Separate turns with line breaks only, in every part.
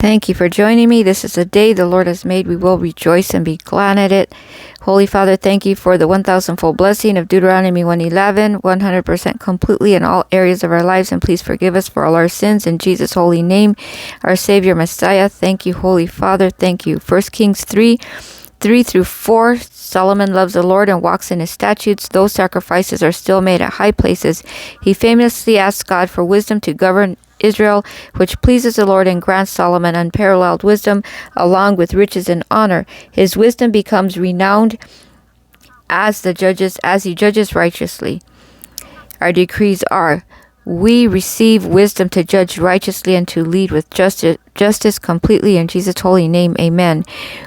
Thank you for joining me. This is a day the Lord has made. We will rejoice and be glad at it. Holy Father, thank you for the 1,000-fold blessing of Deuteronomy 1:11, 100% completely in all areas of our lives. And please forgive us for all our sins in Jesus' holy name, our Savior Messiah. Thank you, Holy Father. Thank you. 1 Kings 3:3-4. Solomon loves the Lord and walks in his statutes. Those sacrifices are still made at high places. He famously asked God for wisdom to govern Israel, which pleases the Lord and grants Solomon unparalleled wisdom along with riches and honor. His wisdom becomes renowned as he judges righteously. Our decrees are: we receive wisdom to judge righteously and to lead with justice completely in Jesus' holy name. Amen.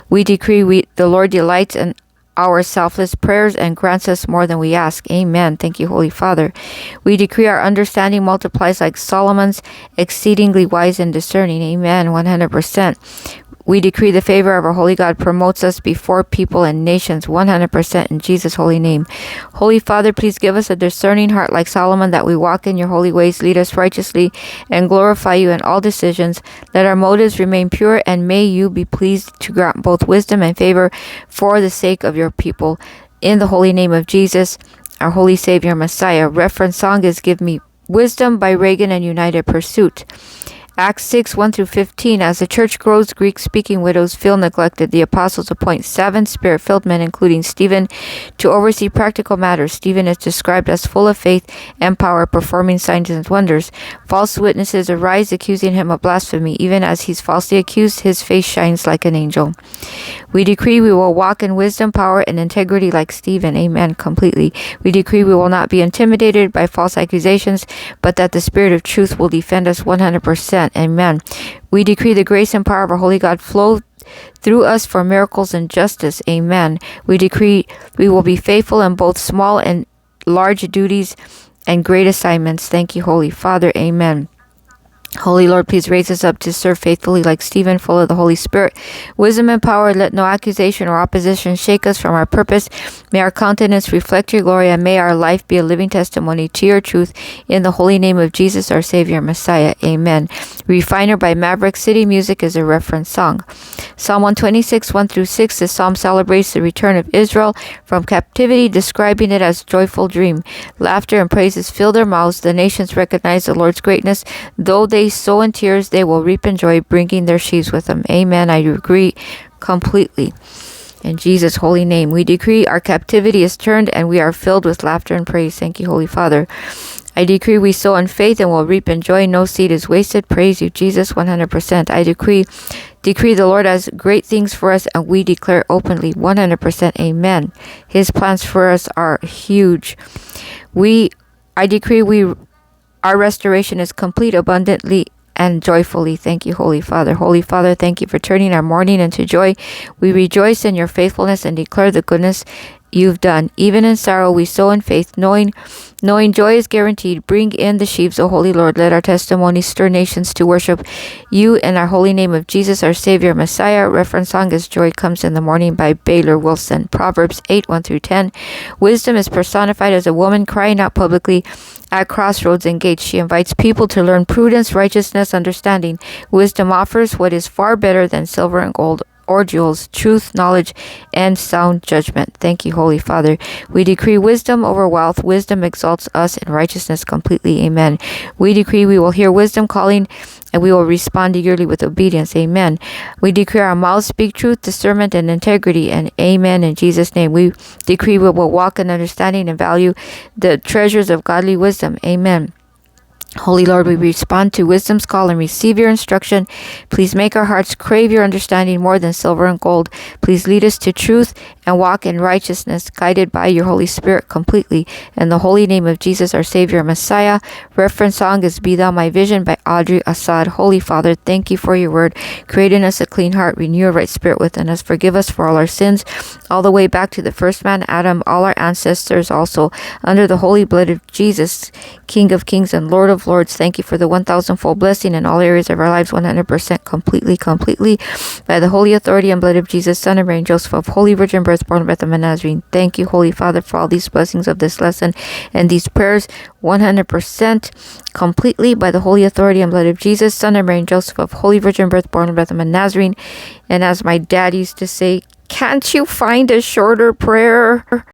We decree the Lord delights in our selfless prayers and grants us more than we ask. Amen. Thank you, Holy Father. We decree our understanding multiplies like Solomon's, exceedingly wise and discerning. Amen. 100%. We decree the favor of our holy God promotes us before people and nations. 100% in Jesus' holy name. Holy Father, please give us a discerning heart like Solomon, that we walk in your holy ways, lead us righteously, and glorify you in all decisions. Let our motives remain pure, and may you be pleased to grant both wisdom and favor for the sake of your people. In the holy name of Jesus, our holy Savior Messiah. Reference song is Give Me Wisdom by Reagan and United Pursuit. Acts 6:1-15. As the church grows, Greek-speaking widows feel neglected. The apostles appoint 7 spirit-filled men, including Stephen, to oversee practical matters. Stephen is described as full of faith and power, performing signs and wonders. False witnesses arise, accusing him of blasphemy. Even as he's falsely accused, his face shines like an angel. We decree we will walk in wisdom, power, and integrity like Stephen. Amen. Completely. We decree we will not be intimidated by false accusations, but that the Spirit of truth will defend us 100%. Amen. We decree the grace and power of our holy God flow through us for miracles and justice. Amen. We decree we will be faithful in both small and large duties and great assignments. Thank you, Holy Father. Amen. Holy Lord, please raise us up to serve faithfully like Stephen, full of the Holy Spirit, wisdom and power. Let no accusation or opposition shake us from our purpose. May our countenance reflect your glory, and may our life be a living testimony to your truth. In the holy name of Jesus, our Savior, Messiah. Amen. Refiner by Maverick City Music is a reference song. Psalm 126:1-6. This psalm celebrates the return of Israel from captivity, describing it as a joyful dream. Laughter and praises fill their mouths. The nations recognize the Lord's greatness. Though they sow in tears, they will reap in joy, bringing their sheaves with them. Amen. I agree completely. In Jesus' holy name, we decree our captivity is turned and we are filled with laughter and praise. Thank you, Holy Father. I decree we sow in faith and will reap in joy. No seed is wasted. Praise you, Jesus, 100%. I decree the Lord has great things for us, and we declare openly 100%. Amen. His plans for us are huge. I decree our restoration is complete, abundantly, and joyfully. Thank you, Holy Father. Holy Father, thank you for turning our mourning into joy. We rejoice in your faithfulness and declare the goodness you've done. Even in sorrow, we sow in faith, knowing joy is guaranteed. Bring in the sheaves, O Holy Lord. Let our testimony stir nations to worship you in our holy name of Jesus, our Savior, Messiah. Reference song is Joy Comes in the Morning by Baylor Wilson. Proverbs 8:1-10. Wisdom is personified as a woman crying out publicly at crossroads and gates. She invites people to learn prudence, righteousness, understanding. Wisdom offers what is far better than silver and gold or jewels: truth, knowledge, and sound judgment. Thank you, Holy Father. We decree wisdom over wealth. Wisdom exalts us in righteousness completely. Amen. We decree we will hear wisdom calling, and we will respond eagerly with obedience. Amen. We decree our mouths speak truth, discernment, and integrity. And amen. In Jesus' name, we decree we will walk in understanding and value the treasures of godly wisdom. Amen. Holy Lord, we respond to wisdom's call and receive your instruction. Please make our hearts crave your understanding more than silver and gold. Please lead us to truth and walk in righteousness, guided by your Holy Spirit completely. In the holy name of Jesus, our Savior, Messiah. Reference song is Be Thou My Vision by Audrey Assad. Holy Father, thank you for your word. Create in us a clean heart, renew a right spirit within us. Forgive us for all our sins, all the way back to the first man, Adam, all our ancestors also, under the holy blood of Jesus, King of kings and Lord of of Lords. Thank you for the 1,000-fold blessing in all areas of our lives, 100% completely, by the holy authority and blood of Jesus, Son of Mary and Joseph, of Holy Virgin Birth, born of Bethlehem, Nazarene. Thank you, Holy Father, for all these blessings of this lesson and these prayers, 100% completely, by the holy authority and blood of Jesus, Son of Mary and Joseph, of Holy Virgin Birth, born of Bethlehem, Nazarene. And as my dad used to say, can't you find a shorter prayer?